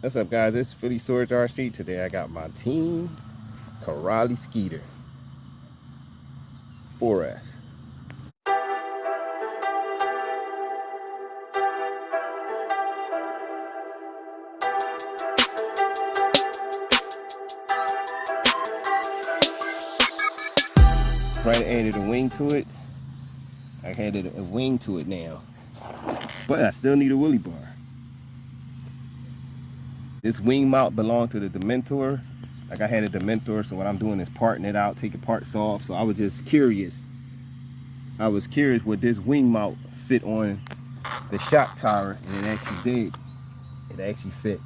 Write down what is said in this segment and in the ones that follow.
What's up, guys? This is Phillyswords RC. Today I got my team Corally Sketer 4S. Right, added a wing to it. I added a wing to it now, but I still need a wheelie bar. This wing mount belonged to the Dementor. Like, I had a Dementor, so what I'm doing is parting it out, taking parts off. So I was just curious. I was curious would this wing mount fit on the shock tower, and it actually did. It actually fit.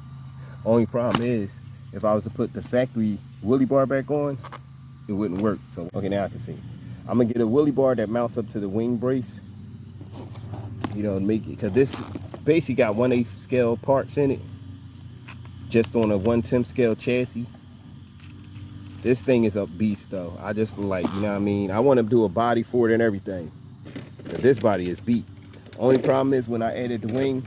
Only problem is, if I was to put the factory wheelie bar back on, it wouldn't work. So, okay, now I can see. I'm gonna get a wheelie bar that mounts up to the wing brace. You know, make it, because this basically got 1/8 scale parts in it, just on a 1/10 scale chassis. This thing is a beast though. I just like, you know what I mean? I want to do a body for it and everything. But this body is beat. Only problem is when I added the wing,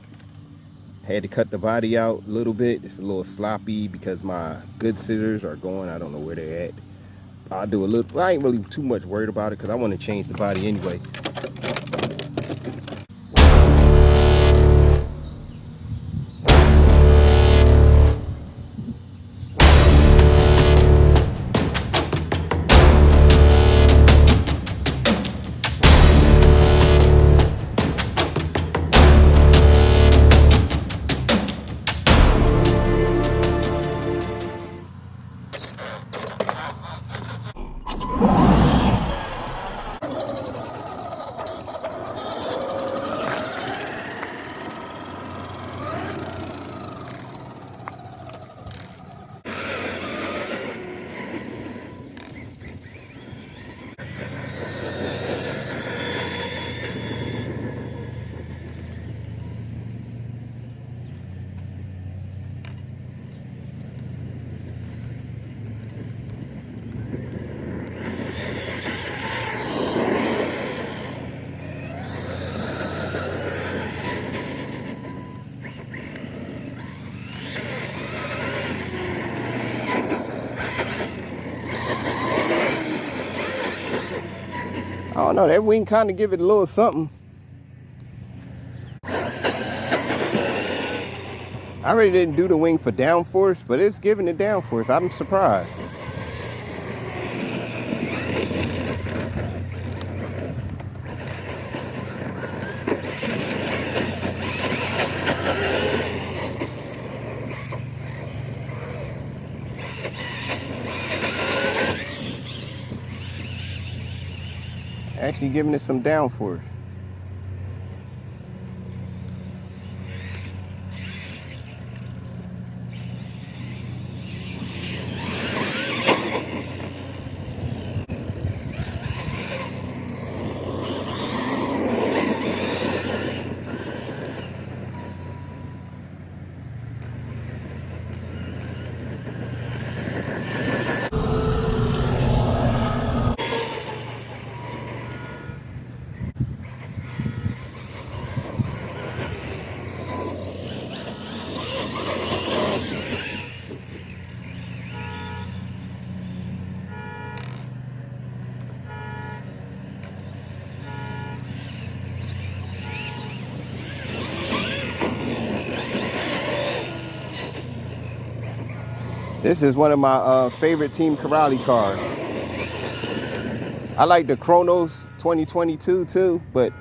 I had to cut the body out a little bit. It's a little sloppy because my good scissors are going. I don't know where they're at. I'll do a little, I ain't really too much worried about it because I want to change the body anyway. I don't know, that wing kind of give it a little something. I really didn't do the wing for downforce, but it's giving it downforce. I'm surprised. Actually giving it some downforce. This is one of my favorite Team Corally cars. I like the Kronos 2022 too, but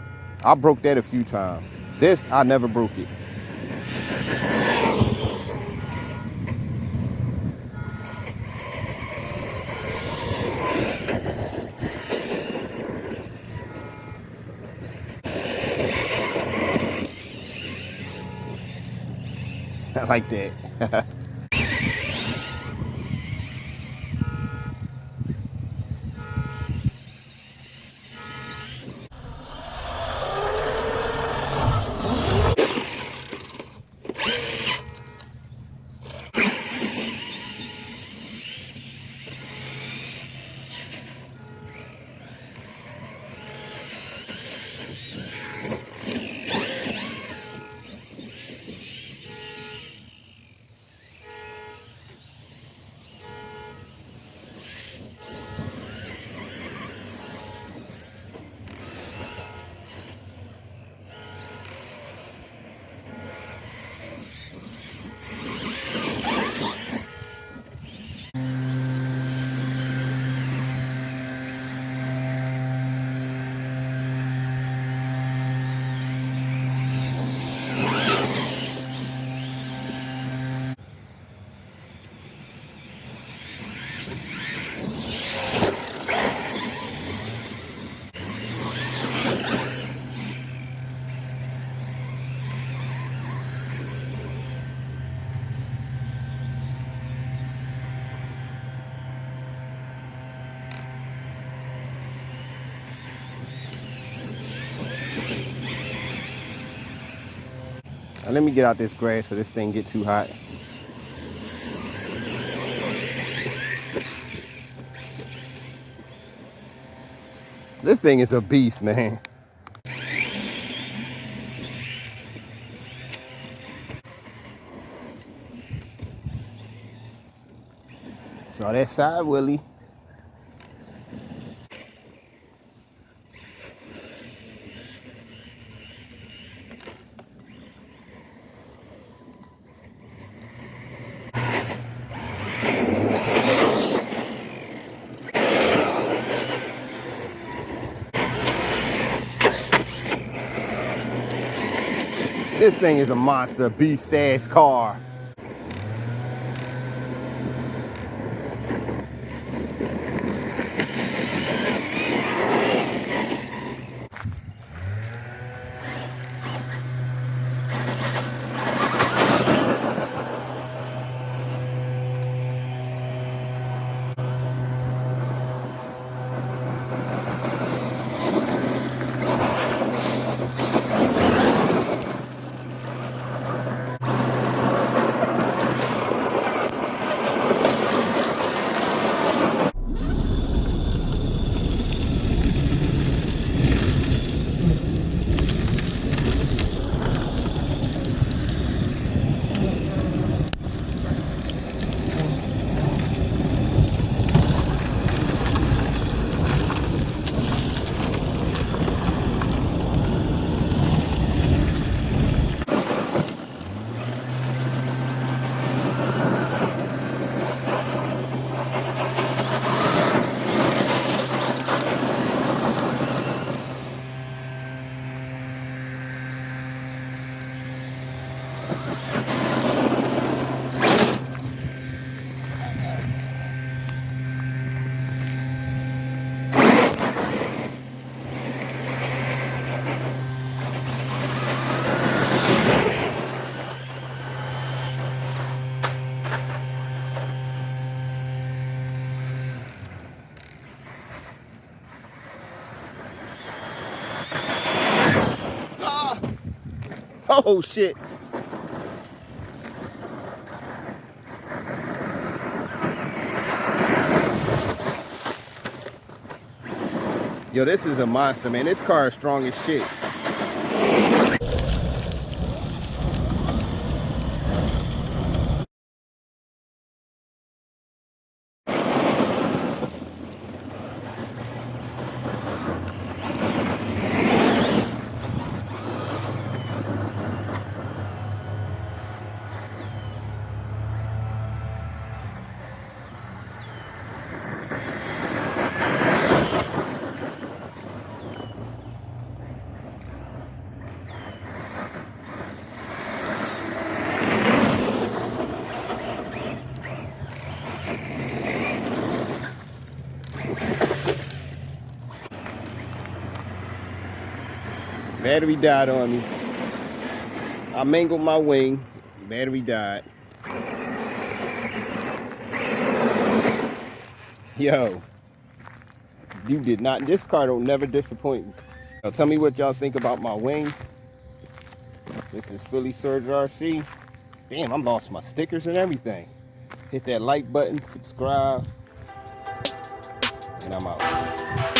I broke that a few times. This, I never broke it. I like that. Now let me get out this grass so this thing get too hot. This thing is a beast, man. So that side Willie. This thing is a monster beast ass car. Oh shit. Yo, this is a monster, man. This car is strong as shit. Battery died on me. I mangled my wing. Battery died. Yo, you did not. This car don't never disappoint me. Now tell me what y'all think about my wing. This is Phillyswords RC. Damn, I lost my stickers and everything. Hit that like button, subscribe, and I'm out.